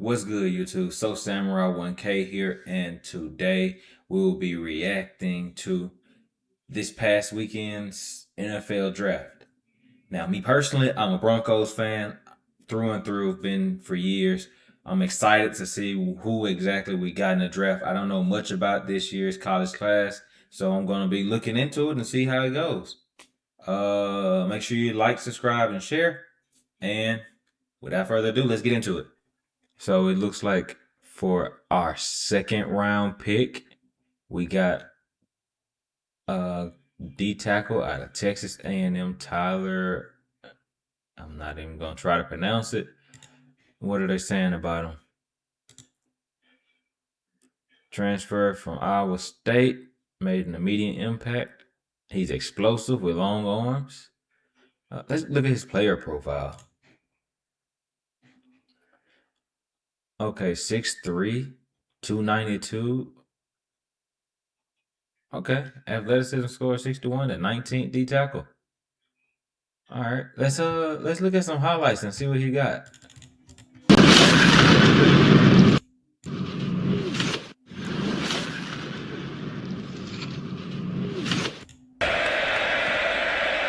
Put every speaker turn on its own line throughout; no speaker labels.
What's good, YouTube? So Samurai 1K here, and today we will be reacting to this past weekend's NFL draft. Now, me personally, I'm a Broncos fan through and through, been for years. I'm excited to see who exactly we got in the draft. I don't know much about this year's college class, so I'm going to be looking into it and see how it goes. Make sure you like, subscribe, and share. And without further ado, let's get into it. So it looks like for our second round pick, we got D tackle out of Texas A&M, Tyler. I'm not even gonna try to pronounce it. What are they saying about him? Transfer from Iowa State, made an immediate impact. He's explosive with long arms. Let's look at his player profile. Okay, 6'3", 292. Okay, athleticism score 61 at 19th D tackle. All right, let's look at some highlights and see what he got.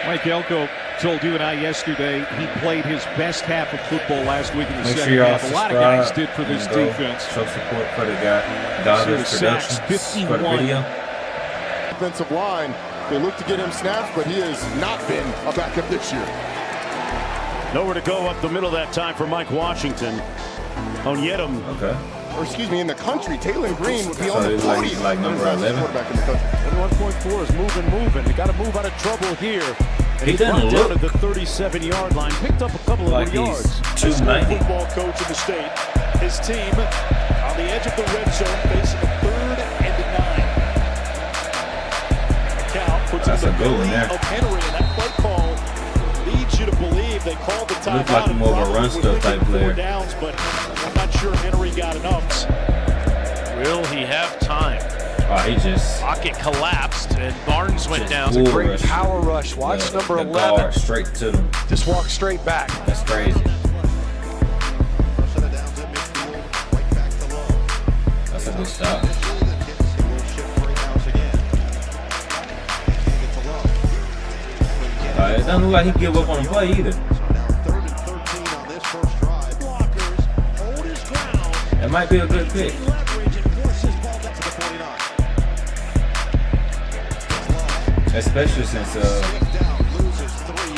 Mike Elko told you and I yesterday he played his best half of football last week in the
Make
second
sure y'all
half. A lot of guys did for this
subscribe
defense.
Show support for the guy. Dollars Productions for the video.
Offensive line, they look to get him snaps, but he has not been a backup this year.
Nowhere to go up the middle that time for Mike Washington. Onyedum.
Okay.
Or excuse me, in the country, Taylor Green would be
So
on the
he's
40.
like number 11.
Quarterback in the country.
21.4 is moving. They got to move out of trouble here. And
He doesn't
brought down
look
to the 37-yard line, picked up a couple
like
of yards.
he's 290.
Football coach in the state. His team on the edge of the red zone, facing a 3rd and 9. Cal puts
That's
in
a
the
good one
belly
there.
of Henry, and that play call leads you to believe they called the timeout.
Looks like more of a run stuff type player.
Downs, but I'm not sure Henry got enough.
Will he have time?
Oh, he just
Pocket collapsed and Barnes went down.
bull
Great
rushed
power rush. Watch number
the
11.
guard straight to them.
Just walk straight back.
That's crazy. That's a good stop. It doesn't look like he give up on the play either. That might be a good pick. Especially since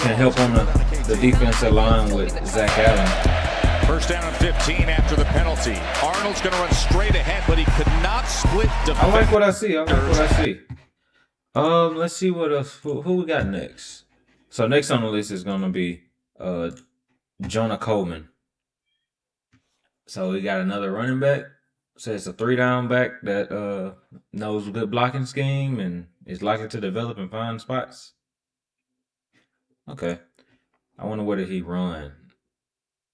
can help on the defensive line with Zach Allen.
First down and 15 after the penalty. Arnold's going to run straight ahead, but he could not split defense.
I like what I see. Let's see what else. Who we got next? So next on the list is gonna be Jonah Coleman. So we got another running back. So it's a 3-down back that knows a good blocking scheme and is likely to develop and find spots. Okay. I wonder where did he run?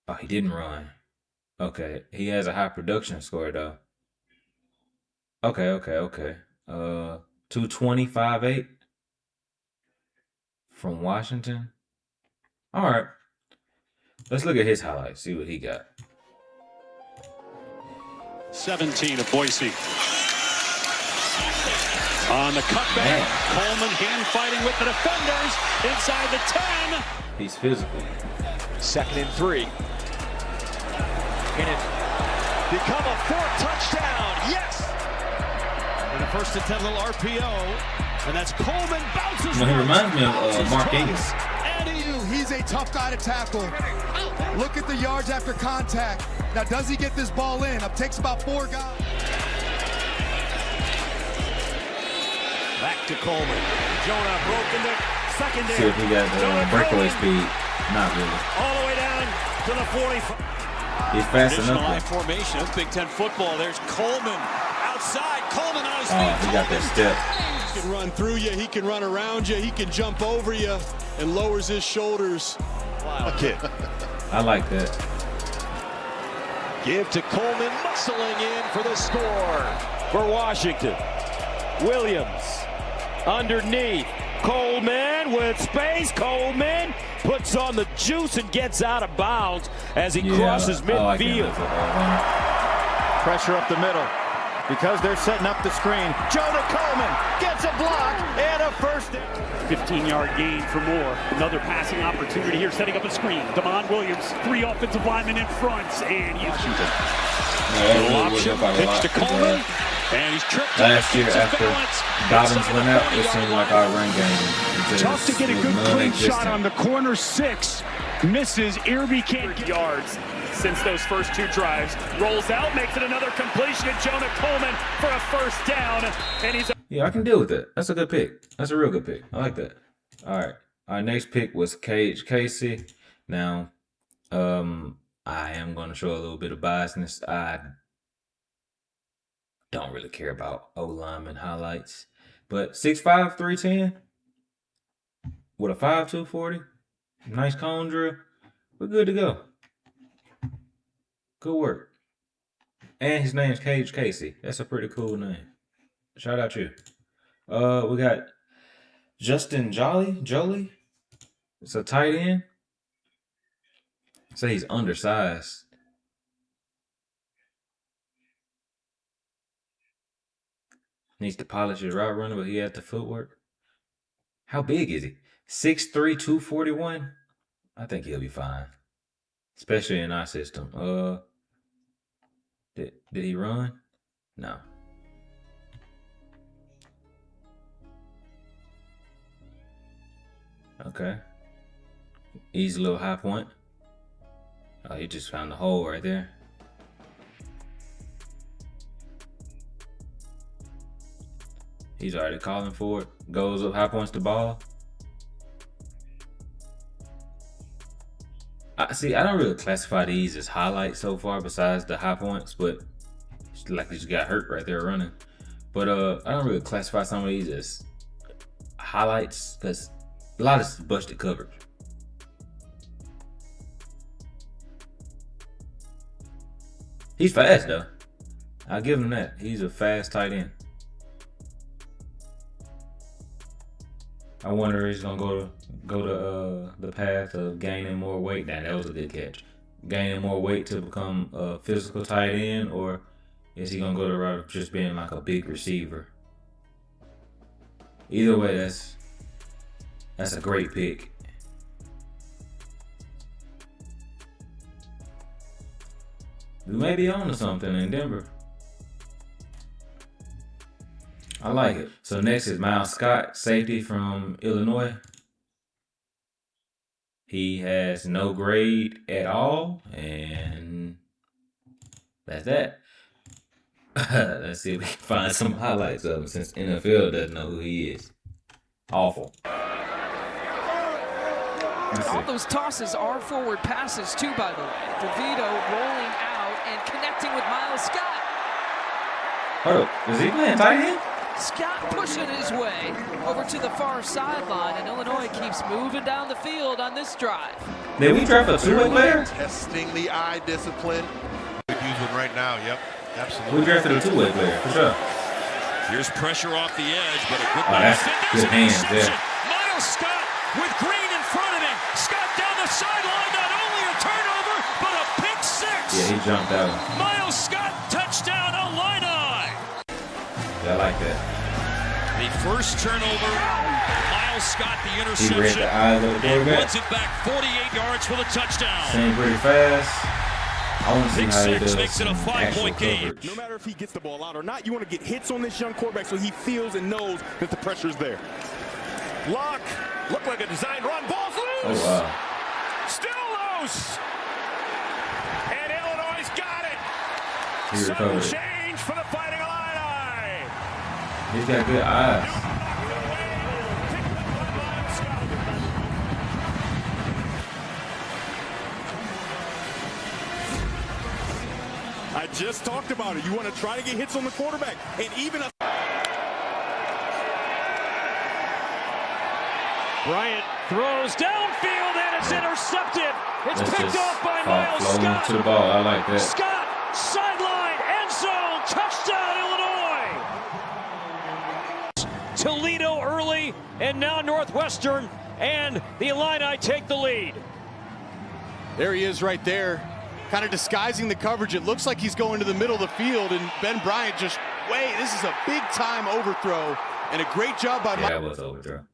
Oh, he didn't run. Okay. He has a high production score though. Okay. 225.8 from Washington. All right. Let's look at his highlights, see what he got.
17 of Boise. On the cutback, Coleman hand fighting with the defenders inside the 10.
He's physical.
2nd and 3. Can it become a 4th touchdown? Yes!
And a 1st and 10 little RPO. And that's Coleman bounces.
He reminds me of Mark Ingram.
He's a tough guy to tackle. Look at the yards after contact. Now, does he get this ball in? It takes about 4 guys.
Back to Coleman. Jonah broken the secondary.
See if he got breakaway speed. Not really.
All the way down to the 45.
He's fast
Traditional I
enough.
formation. That's Big Ten football. There's Coleman outside. Coleman on his feet.
Oh, he got that step.
He can run through you. He can run around you. He can jump over you and lowers his shoulders.
Wow. Kid.
I like that.
Give to Coleman, muscling in for the score for Washington. Williams underneath. Coleman with space. Coleman puts on the juice and gets out of bounds as he crosses midfield.
Pressure up the middle because they're setting up the screen. Jonah Coleman gets a block and a first down.
15-yard gain for Moore. Another passing opportunity here, setting up a screen. Damon Williams, 3 offensive linemen in front, and he's shooting.
Pitch to Coleman, and he's tripped.
Last year, after Dobbins went out, it seemed like our run game.
Tough to get a good clean shot on the corner 6. Misses. Irby can't get yards since those first 2 drives. Rolls out, makes it another completion to Jonah Coleman for a first down, and he's.
Yeah, I can deal with that. That's a good pick. That's a real good pick. I like that. All right. Our next pick was Casey. Now, I am going to show a little bit of biasness. I don't really care about O-lineman highlights. But 6'5", 310 with a 5'2", 40. Nice cone drill. We're good to go. Good work. And his name's Casey. That's a pretty cool name. Shout out you. We got Justin Jolie. It's a tight end. Say he's undersized. Needs to polish his route runner, but he had the footwork. How big is he? 6'3", 241. I think he'll be fine, especially in our system. Did he run? No. Okay. Easy little high point. Oh, he just found the hole right there. He's already calling for it. Goes up, high points the ball. I don't really classify these as highlights so far besides the high points, but it's like he just got hurt right there running. But I don't really classify some of these as highlights because a lot of this is busted coverage. He's fast though. I'll give him that. He's a fast tight end. I wonder if he's gonna go to the path of gaining more weight. That was a good catch. Gaining more weight to become a physical tight end, or is he gonna go the route of just being like a big receiver? Either way, that's a great pick. We may be on to something in Denver. I like it. So next is Miles Scott, safety from Illinois. He has no grade at all, and that's that. Let's see if we can find some highlights of him since NFL doesn't know who he is. Awful.
All those tosses are forward passes too, by the way. DeVito rolling out and connecting with Miles Scott.
Hold up, is he playing tight end?
Scott pushing his way over to the far sideline, and Illinois keeps moving down the field on this drive.
Did we draft a two-way player?
Testing the eye discipline.
Use one right now. Yep, absolutely.
We drafted a two-way player for sure.
Here's pressure off the edge, but a good
that's good hands there.
Miles Scott with Green in front of him. Scott down the sideline, not only a turnover, but a pick six.
Yeah, he jumped out.
Miles Scott, touchdown Illini.
Yeah, I like that.
The first turnover, Miles Scott, the interception.
He read the eyes of the quarterback.
Runs it back 48 yards for the touchdown.
Seemed pretty fast. I want to see how he does.
Makes it a 5-point game.
No matter if he gets the ball out or not, you want to get hits on this young quarterback so he feels and knows that the pressure's there.
Look like a designed run. Ball's loose.
Oh, wow.
Still loose. And Illinois got it.
He recovered.
Some change for the Fighting Illini.
He's got good eyes.
I just talked about it. You want to try to get hits on the quarterback. And even a...
Bryant throws downfield, and it's intercepted. It's
Let's
picked off by Miles
flow
Scott.
to the ball. I like that.
Scott, sideline, end zone, touchdown, Illinois. Toledo early, and
and now Northwestern and the Illini take the lead.
There he is right there, kind of disguising the coverage. It looks like he's going to the middle of the field, and Ben Bryant just, wait, this is a big-time overthrow, and a great job by
Mike. Yeah, that was overthrow.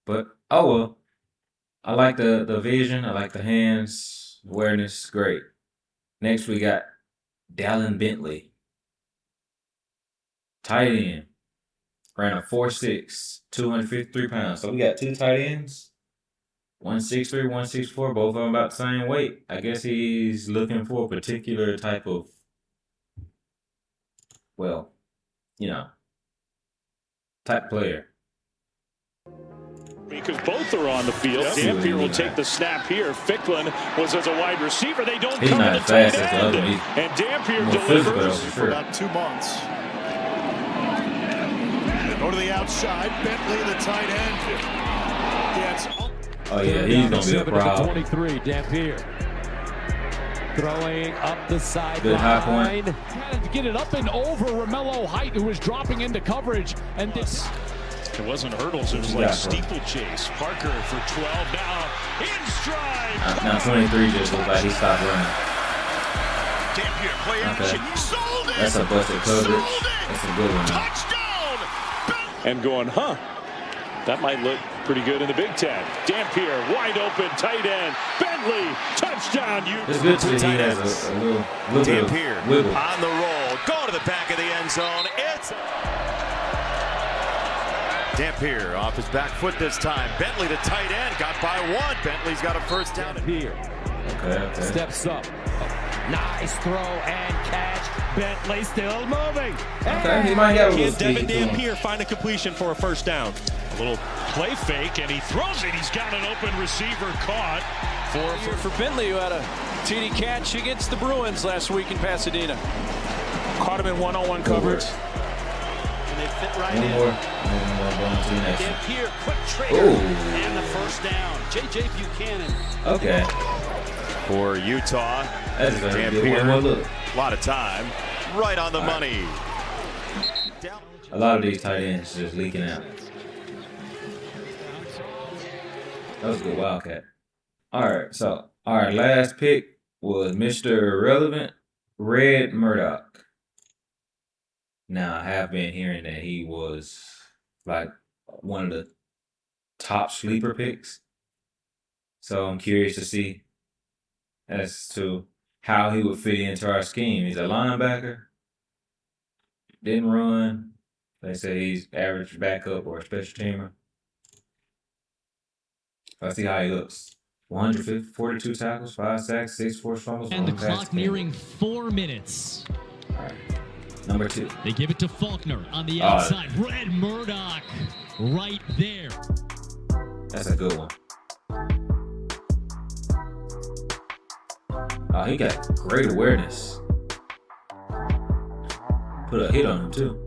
But, oh well. I like the vision. I like the hands. Awareness, great. Next, we got Dallin Bentley. Tight end. Ran a 4.6, 253 pounds. So we got two tight ends. 163, 164, both of them about the same weight. I guess he's looking for a particular type of, well, you know, type player.
Because both are on the field. Dampier will take the snap here. Ficklin was as a wide receiver. They don't cover the tight end. And Dampier delivers
for about 2 months. Go to the outside. Bentley, the tight end.
Oh yeah, he's gonna be a problem.
23, Dampier throwing up the sideline.
Good high point.
Had to get it up and over Romello Height, who was dropping into coverage, and this. It wasn't hurdles, it was like steeplechase. Parker for 12 now, in stride.
Now 23 just looked like he stopped running.
Dampier, play action. Sold it.
That's a busted coverage. That's a good one.
Touchdown.
And going, that might look pretty good in the Big Ten. Dampier, wide open, tight end. Bentley, touchdown.
It's good to see he has a little
Dampier
wiggle.
on the roll, go to the back of the end zone. It's Dampier off his back foot this time. Bentley, the tight end, got by one. Bentley's got a first down.
Dampier steps up. Nice throw and catch. Bentley still moving.
Okay, he might have a little
Can
speed.
Devin Dampier find a completion for a first down?
A little play fake, and he throws it. He's got an open receiver caught.
For Bentley, who had a TD catch against the Bruins last week in Pasadena.
Caught him in one-on-one coverage.
And they fit right
One
in.
more. And
Dampier, quick trigger, and the first down. J.J. Buchanan.
Okay.
For Utah,
That's a
Dampier,
one look.
a lot of time, right on the money.
A lot of these tight ends just leaking out. That was a good Wildcat. All right, last pick was Mr. Relevant, Red Murdoch. Now, I have been hearing that he was like one of the top sleeper picks. So I'm curious to see as to how he would fit into our scheme. He's a linebacker. Didn't run. They say he's average backup or a special teamer. Let's see how he looks. 142 tackles, 5 sacks, 6 forced fumbles.
And the clock nearing 4 minutes.
All right. Number 2.
They give it to Faulkner on the outside. Red Murdoch right there.
That's a good one. Oh, he got great awareness. Put a hit on him, too.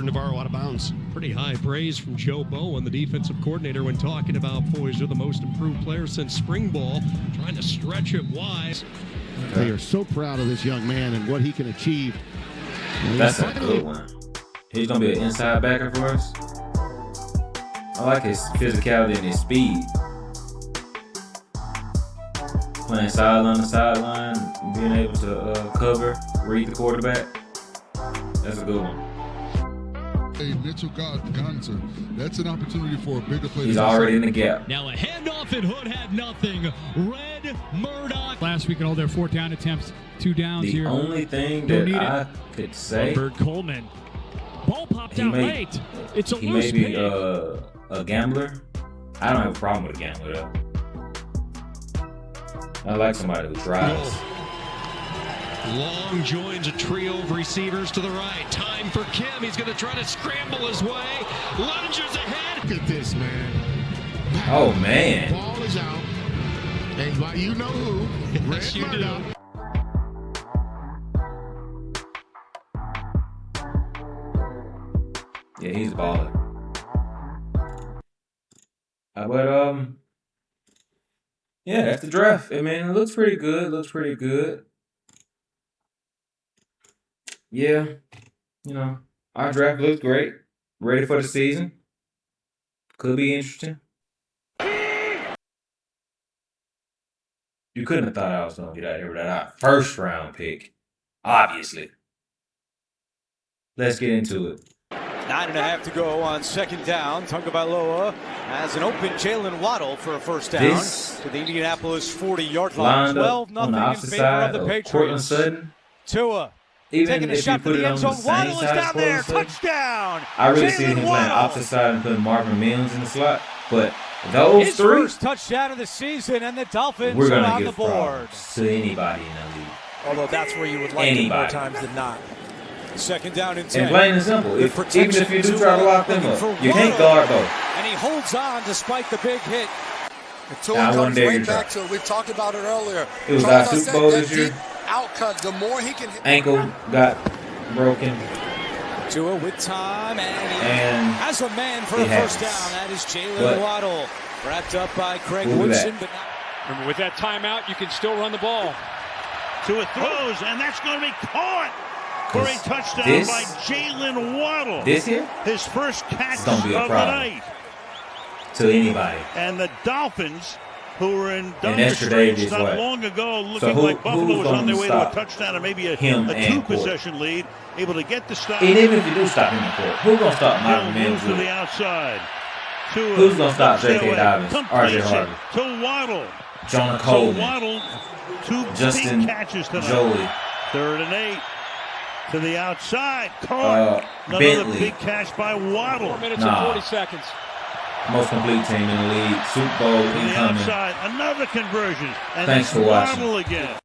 Navarro out of bounds. Pretty high praise from Joe Bowen, the defensive coordinator, when talking about boys are the most improved players since spring ball, trying to stretch it wide.
They are so proud of this young man and what he can achieve.
That's a good one. He's going to be an inside backer for us. I like his physicality and his speed. Playing sideline to sideline, being able to cover, read the quarterback. That's a good one.
Hey, Mitchell Gonser. That's an opportunity for a bigger player.
He's already in the gap.
Now a handoff and Hood had nothing. Red Murdoch.
Last week in all their 4th down attempts, 2 downs
the
here.
The only thing that I could say,
Bird Coleman. Ball popped out late. It's a loose
he may be a gambler. I don't have a problem with a gambler though. I like somebody who drives.
Long joins a trio of receivers to the right. Time for Kim. He's going to try to scramble his way. Lunges ahead.
Look at this, man.
Oh, man.
Ball is out. And by you know who, Red Murdoch.
Yeah, he's balling. But yeah, that's the draft. I mean, it looks pretty good. Yeah, you know, Our draft looks great. Ready for the season. Could be interesting. You couldn't have thought I was going to get out here with that first round pick. Obviously. Let's get into it.
9.5 to go on second down. Tagovailoa has an open Jalen Waddle for a first down to the Indianapolis 40-yard line. 12-0 in favor of the Patriots. Tua taking a shot for the end zone. Waddle is down there. Touchdown.
I really see him playing opposite side and putting Marvin Mims in the slot. But those
his
three,
first touchdown of the season, and the Dolphins
we're
are
gonna
on the
give
board.
to anybody in the league.
Although that's where you would like it more times than not. Second down and 10.
And plain and simple, even if you do try to lock them up, you can't guard both.
And he holds on despite the big hit.
Tua comes right back to it. We've talked about it earlier.
It was our Super Bowl this year.
Outcut. The more he can hit.
Ankle got broken.
Tua with time, and he has a man for a first down. That is Jalen Waddle. Wrapped up by Craig Woodson. But
remember, with that timeout, you can still run the ball.
Tua throws, and that's going to be caught for a touchdown by Jalen Waddle.
This here?
His first catch of the night.
To anybody.
And the Dolphins, who were in dire straits not long ago, looking like Buffalo was on their way to a touchdown or maybe a two-possession lead, able to get the stop.
And even if you do stop him in court, who's going to stop Marvin Mims?
To the outside.
Who's going to stop J.K. Dobbins? R.J. Harvey.
To Waddle.
Jonah Coleman.
So Waddle,
Justin
big catches tonight.
Jolie.
3rd and 8. To the outside. Caught. Another
Bentley.
big catch by Waddle.
4 minutes and 40 seconds.
Most complete team in the league. Super Bowl incoming.
Outside, another conversion. And
thanks for watching.
Waddle again.